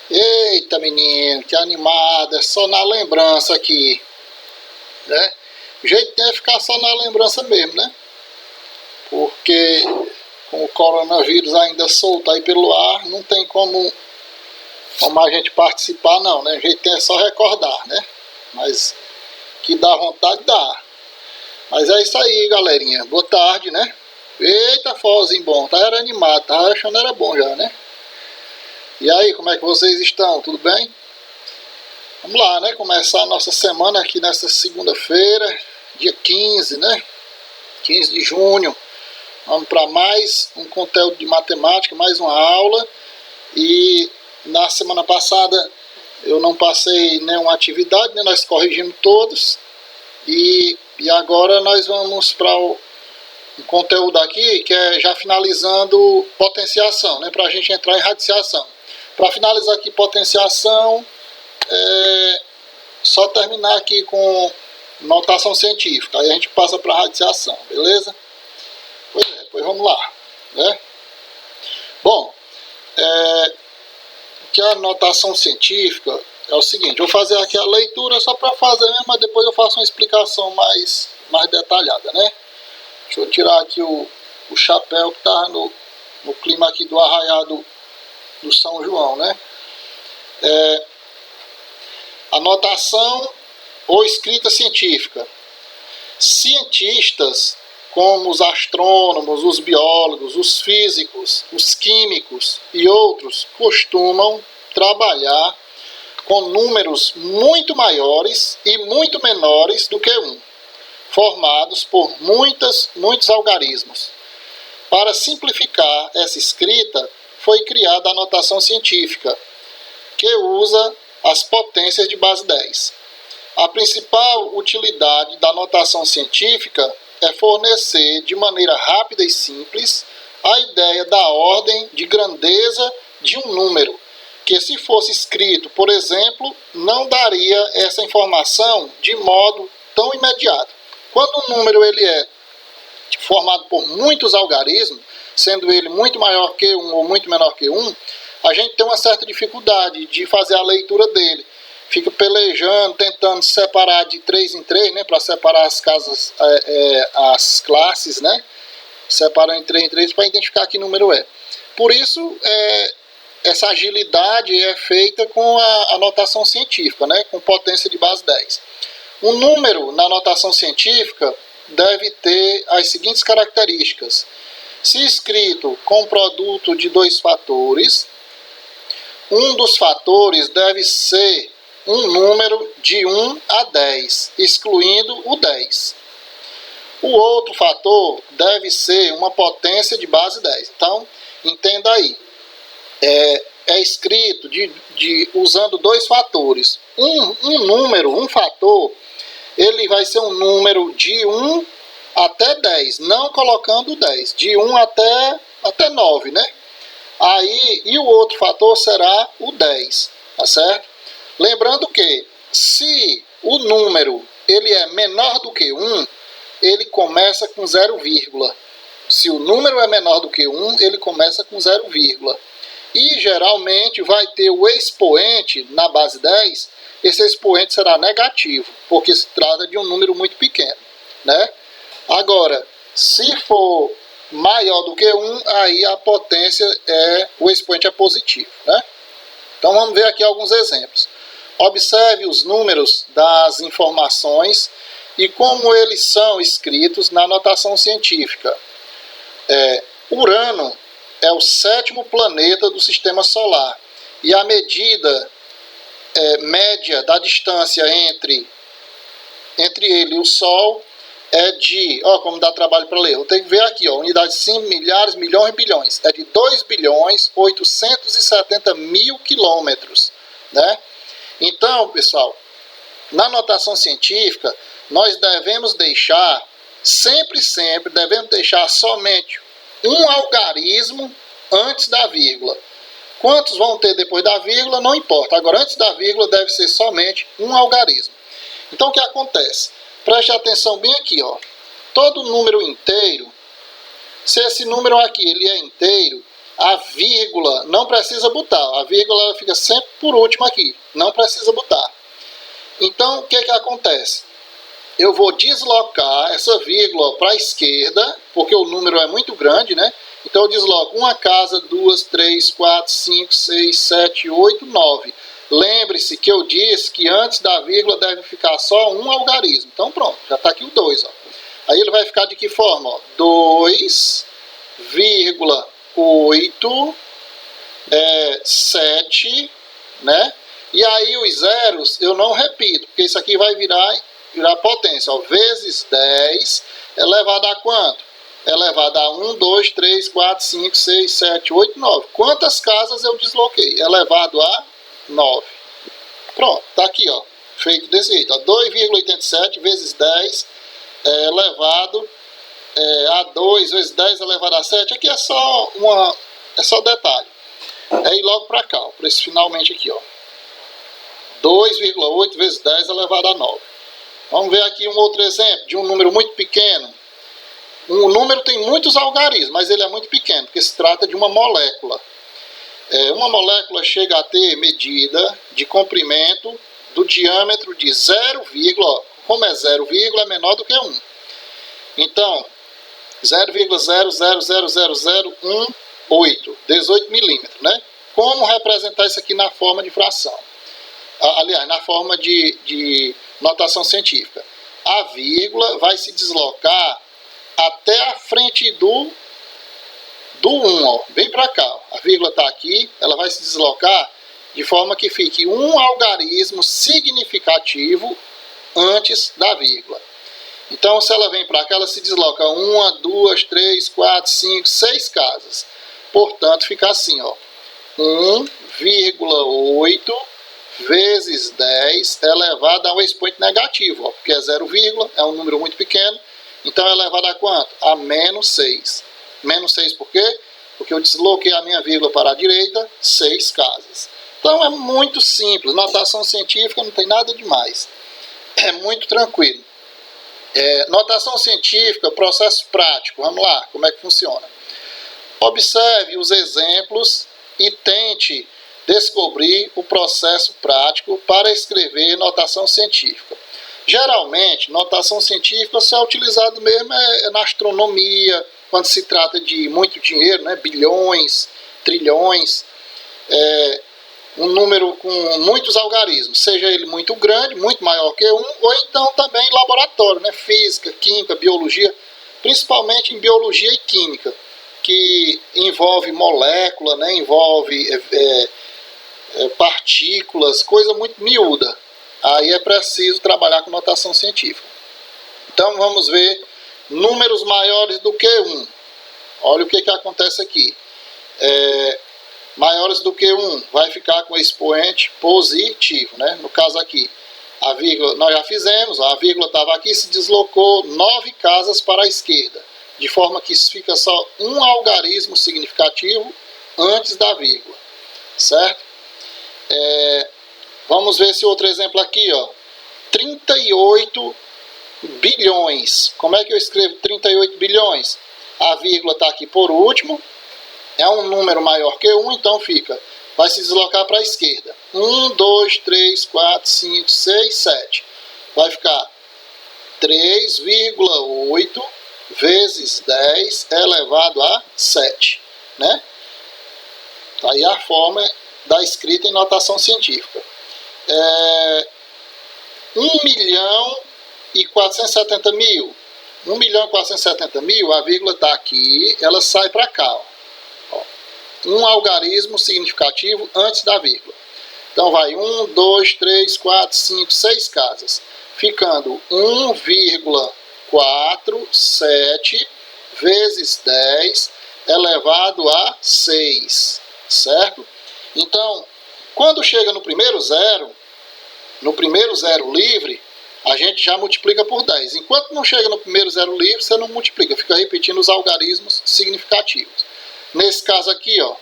Eita, menino, que animada, só na lembrança aqui, né? O jeito é ficar só na lembrança mesmo, né? Porque com o coronavírus ainda solto aí pelo ar, não tem como a gente participar não, né? O jeito é só recordar, né? Mas que dá vontade, dá. Mas é isso aí, galerinha. Boa tarde, né? Eita, forrozinho bom, tá? Era animado, tava achando era bom já, né? E aí, como é que vocês estão? Tudo bem? Vamos lá, né? Começar a nossa semana aqui nesta segunda-feira, dia 15, né? 15 de junho. Vamos para mais um conteúdo de matemática, mais uma aula. E na semana passada eu não passei nenhuma atividade, né? Nós corrigimos todos. E agora nós vamos para um conteúdo aqui que é já finalizando potenciação, né? Para a gente entrar em radiciação. Para finalizar aqui potenciação, só terminar aqui com notação científica. Aí a gente passa para radiciação, beleza? Pois vamos lá, né? Bom, que a notação científica é o seguinte, eu vou fazer aqui a leitura só para fazer mesmo, mas depois eu faço uma explicação mais detalhada, né? Deixa eu tirar aqui o chapéu que está no clima aqui do arraiado do São João, né? A notação ou escrita científica. Cientistas como os astrônomos, os biólogos, os físicos, os químicos e outros costumam trabalhar com números muito maiores e muito menores do que um, formados por muitos algarismos. Para simplificar essa escrita, foi criada a notação científica, que usa as potências de base 10. A principal utilidade da notação científica é fornecer de maneira rápida e simples a ideia da ordem de grandeza de um número, que se fosse escrito, por exemplo, não daria essa informação de modo tão imediato. Quando um número ele é formado por muitos algarismos, sendo ele muito maior que um ou muito menor que um, a gente tem uma certa dificuldade de fazer a leitura dele. Fica pelejando, tentando separar de 3 em 3, né, para separar as classes, né, separando de 3 em 3 para identificar que número é. Por isso, essa agilidade é feita com a notação científica, né, com potência de base 10. Um número na notação científica deve ter as seguintes características. Se escrito com produto de 2 fatores, um dos fatores deve ser um número de 1 a 10, excluindo o 10. O outro fator deve ser uma potência de base 10. Então, entenda aí. É escrito usando 2 fatores. Um fator, ele vai ser um número de 1 até 10, não colocando 10, de 1 até 9, né? Aí, e o outro fator será o 10, tá certo? Lembrando que, se o número ele é menor do que 1, ele começa com 0, se o número é menor do que 1, ele começa com 0, E geralmente vai ter o expoente na base 10, esse expoente será negativo, porque se trata de um número muito pequeno, né? Agora, se for maior do que 1, aí a potência o expoente é positivo, né? Então vamos ver aqui alguns exemplos. Observe os números das informações e como eles são escritos na notação científica. Urano é o 7º planeta do sistema solar e a medida média da distância entre ele e o Sol é de, como dá trabalho para ler, eu tenho que ver aqui, unidades sim, milhares, milhões, bilhões, é de 2.870.000 quilômetros, né? Então, pessoal, na notação científica, nós devemos deixar, sempre devemos deixar somente um algarismo antes da vírgula. Quantos vão ter depois da vírgula, não importa. Agora, antes da vírgula, deve ser somente um algarismo. Então, o que acontece? Preste atenção bem aqui, ó. Todo número inteiro, se esse número aqui ele é inteiro, a vírgula não precisa botar. A vírgula ela fica sempre por último aqui. Não precisa botar. Então, o que acontece? Eu vou deslocar essa vírgula para a esquerda, porque o número é muito grande, né? Então, eu desloco uma casa, 2, 3, 4, 5, 6, 7, 8, 9. Lembre-se que eu disse que antes da vírgula deve ficar só um algarismo. Então, pronto, já está aqui o 2. Ó. Aí ele vai ficar de que forma? 2,8, 7, né? E aí os zeros eu não repito, porque isso aqui vai virar potência. Ó, vezes 10 elevado a quanto? Elevado a 1, 2, 3, 4, 5, 6, 7, 8, 9. Quantas casas eu desloquei? Elevado a 9. Pronto, tá aqui, ó, feito desse jeito, ó, 2,87 vezes 10 elevado a 2 vezes 10 elevado a 7. Aqui é só detalhe. Ir logo para cá, ó, para esse finalmente aqui, ó. 2,8 vezes 10 elevado a 9. Vamos ver aqui um outro exemplo de um número muito pequeno. Um número tem muitos algarismos, mas ele é muito pequeno, porque se trata de uma molécula. Uma molécula chega a ter medida de comprimento do diâmetro de 0, como é 0, é menor do que 1. Então, 0,0000018, 18 milímetros, né? Como representar isso aqui na forma de fração? Aliás, na forma de notação científica. A vírgula vai se deslocar até a frente do 1, ó. Vem para cá, ó. A vírgula está aqui, ela vai se deslocar de forma que fique um algarismo significativo antes da vírgula. Então, se ela vem para cá, ela se desloca 1, 2, 3, 4, 5, 6 casas. Portanto, fica assim, ó. 1,8 vezes 10 elevado a um expoente negativo, ó, porque é 0, é um número muito pequeno. Então, é elevado a quanto? A menos 6. Menos 6 por quê? Porque eu desloquei a minha vírgula para a direita 6 casas. Então, é muito simples. Notação científica não tem nada demais. É muito tranquilo. Notação científica, processo prático. Vamos lá, como é que funciona? Observe os exemplos e tente descobrir o processo prático para escrever notação científica. Geralmente, notação científica só é utilizado mesmo na astronomia, quando se trata de muito dinheiro, né? Bilhões, trilhões, um número com muitos algarismos, seja ele muito grande, muito maior que 1, ou então também em laboratório, né? Física, química, biologia, principalmente em biologia e química, que envolve molécula, né? Envolve partículas, coisa muito miúda. Aí é preciso trabalhar com notação científica. Então vamos ver números maiores do que 1. Olha o que acontece aqui. Maiores do que 1 vai ficar com expoente positivo, né? No caso aqui, a vírgula nós já fizemos, a vírgula estava aqui, se deslocou 9 casas para a esquerda, de forma que fica só um algarismo significativo antes da vírgula, certo? Vamos ver esse outro exemplo aqui, ó. 38 bilhões. Como é que eu escrevo 38 bilhões? A vírgula está aqui por último, é um número maior que 1, então vai se deslocar para a esquerda. 1, 2, 3, 4, 5, 6, 7. Vai ficar 3,8 vezes 10 elevado a 7, né? Tá aí a forma da escrita em notação científica. 1.470.000. 1.470.000, a vírgula está aqui, ela sai para cá. Ó. Um algarismo significativo antes da vírgula. Então vai 1, 2, 3, 4, 5, 6 casas. Ficando 1,47 vezes 10 elevado a 6. Certo? Então, quando chega no primeiro zero livre, a gente já multiplica por 10. Enquanto não chega no primeiro zero livre, você não multiplica, fica repetindo os algarismos significativos. Nesse caso aqui, ó,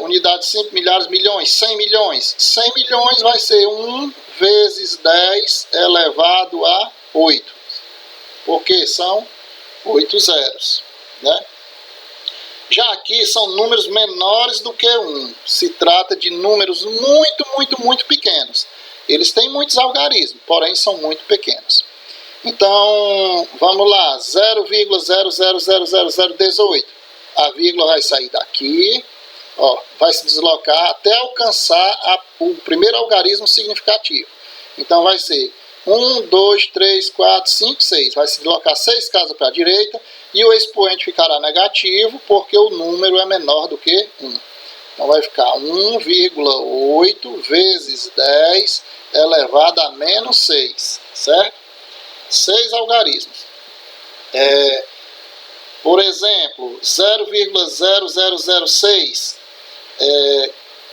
unidade simples, milhares, milhões, 100 milhões. 100 milhões vai ser 1 vezes 10 elevado a 8, porque são 8 zeros, né? Já aqui são números menores do que 1. Se trata de números muito pequenos. Eles têm muitos algarismos, porém são muito pequenos. Então, vamos lá, 0,000018. A vírgula vai sair daqui, ó, vai se deslocar até alcançar o primeiro algarismo significativo. Então vai ser 1, 2, 3, 4, 5, 6. Vai se deslocar 6 casas para a direita e o expoente ficará negativo porque o número é menor do que 1. Então vai ficar 1,8 vezes 10 elevado a menos 6, certo? 6 algarismos. Por exemplo, 0,0006.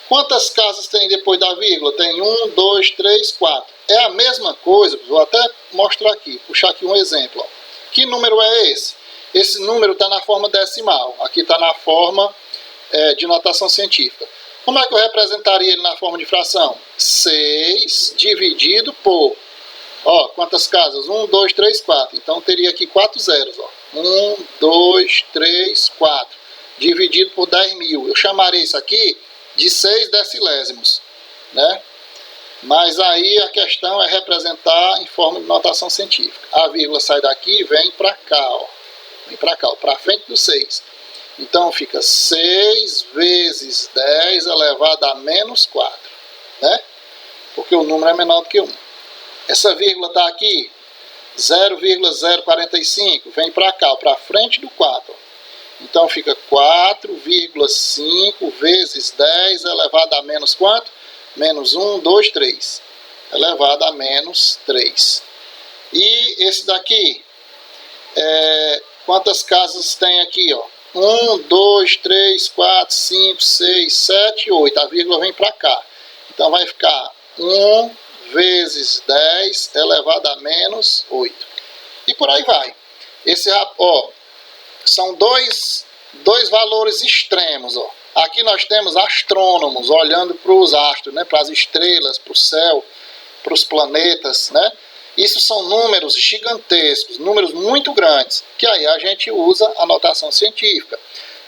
Quantas casas tem depois da vírgula? Tem 1, 2, 3, 4. É a mesma coisa, vou até mostrar aqui, puxar aqui um exemplo. Ó. Que número é esse? Esse número está na forma decimal, aqui está na forma de notação científica. Como é que eu representaria ele na forma de fração? 6 dividido por... Ó, quantas casas? 1, 2, 3, 4. Então teria aqui 4 zeros. Ó. 1, 2, 3, 4. Dividido por 10.000. Eu chamaria isso aqui de 6 decilésimos, né? Mas aí a questão é representar em forma de notação científica. A vírgula sai daqui e vem para cá, ó. Vem para cá, para frente do 6. Então fica 6 vezes 10 elevado a menos 4, né? Porque o número é menor do que 1. Essa vírgula está aqui, 0,045, vem para cá, para frente do 4. Então fica 4,5 vezes 10 elevado a menos quanto? Menos 1, 2, 3. Elevado a menos 3. E esse daqui, quantas casas tem aqui? Ó? 1, 2, 3, 4, 5, 6, 7, 8. A vírgula vem para cá. Então vai ficar 1 vezes 10 elevado a menos 8. E por aí vai. São dois valores extremos. Ó. Aqui nós temos astrônomos olhando para os astros, né, para as estrelas, para o céu, para os planetas, né? Isso são números gigantescos, números muito grandes, que aí a gente usa a notação científica.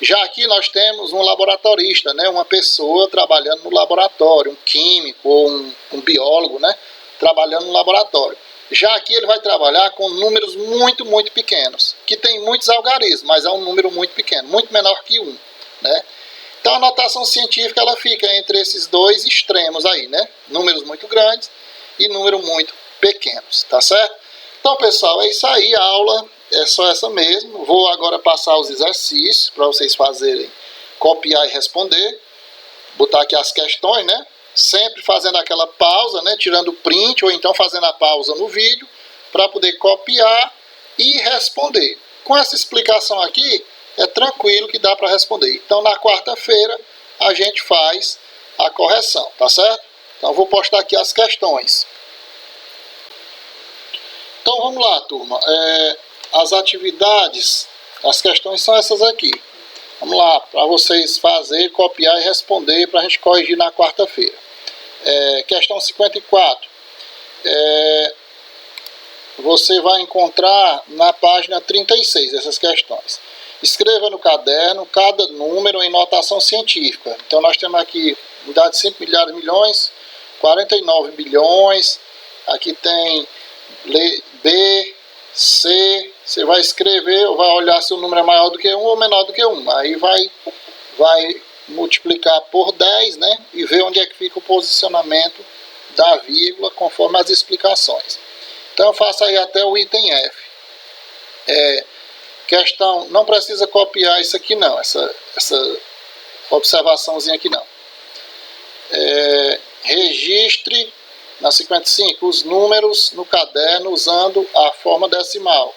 Já aqui nós temos um laboratorista, né, uma pessoa trabalhando no laboratório, um químico ou um biólogo, né, trabalhando no laboratório. Já aqui ele vai trabalhar com números muito pequenos, que tem muitos algarismos, mas é um número muito pequeno, muito menor que 1, né? Então a notação científica ela fica entre esses dois extremos aí, né? Números muito grandes e números muito pequenos, tá certo? Então, pessoal, é isso aí, a aula é só essa mesmo. Vou agora passar os exercícios para vocês fazerem, copiar e responder. Botar aqui as questões, né? Sempre fazendo aquela pausa, né? Tirando print ou então fazendo a pausa no vídeo para poder copiar e responder. Com essa explicação aqui, é tranquilo que dá para responder. Então, na quarta-feira, a gente faz a correção, tá certo? Então, vou postar aqui as questões. Então, vamos lá, turma. As atividades, as questões são essas aqui. Vamos lá, para vocês fazerem, copiar e responder para a gente corrigir na quarta-feira. Questão 54. Você vai encontrar na página 36 essas questões. Escreva no caderno cada número em notação científica. Então nós temos aqui unidade de 5 milhares, milhões, 49 bilhões, aqui tem B, C, você vai escrever, vai olhar se o número é maior do que 1 ou menor do que 1. Aí vai multiplicar por 10, né? E ver onde é que fica o posicionamento da vírgula conforme as explicações. Então eu faço aí até o item F. Questão, não precisa copiar isso aqui não, essa observaçãozinha aqui não. Registre na 55 os números no caderno usando a forma decimal.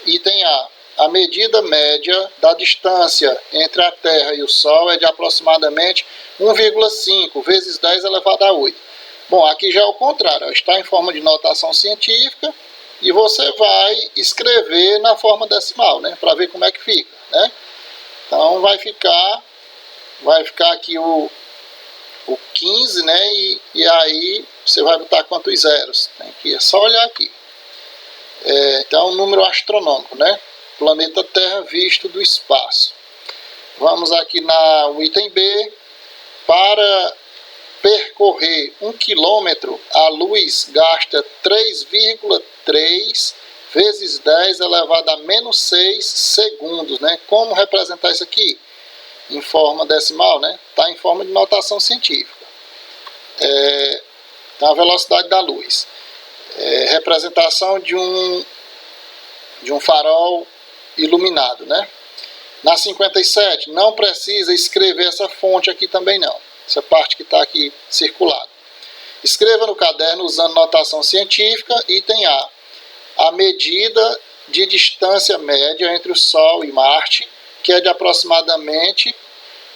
Item A. A medida média da distância entre a Terra e o Sol é de aproximadamente 1,5 vezes 10 elevado a 8. Bom, aqui já é o contrário, está em forma de notação científica e você vai escrever na forma decimal, né, para ver como é que fica, né? Então vai ficar aqui o 15, né, e aí você vai botar quantos zeros? É só olhar aqui. Então, um número astronômico, né? Planeta Terra visto do espaço. Vamos aqui no item B. Para percorrer 1 quilômetro, a luz gasta 3,3 vezes 10 elevado a menos 6 segundos, né? Como representar isso aqui? Em forma decimal, né? Está em forma de notação científica. Então, a velocidade da luz. Representação de um farol iluminado, né? Na 57, não precisa escrever essa fonte aqui também não. Essa parte que está aqui circulada. Escreva no caderno usando notação científica. Item A. A medida de distância média entre o Sol e Marte, que é de aproximadamente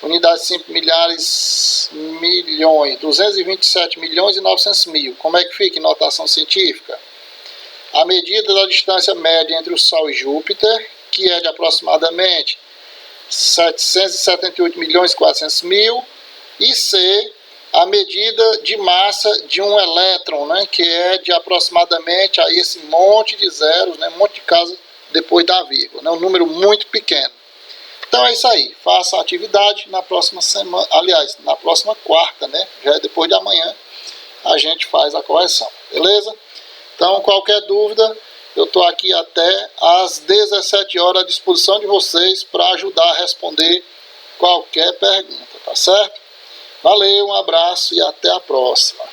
unidade de 5 milhares, milhões, 227 milhões e 900 mil. Como é que fica em notação científica? A medida da distância média entre o Sol e Júpiter, que é de aproximadamente 778 milhões e 400 mil. E C, a medida de massa de um elétron, né, que é de aproximadamente aí esse monte de zeros, né, um monte de casas depois da vírgula, né, um número muito pequeno. Então é isso aí, faça a atividade na próxima semana, aliás, na próxima quarta, né, já é depois de amanhã, a gente faz a correção, beleza? Então, qualquer dúvida, eu estou aqui até às 17 horas à disposição de vocês para ajudar a responder qualquer pergunta, tá certo? Valeu, um abraço e até a próxima.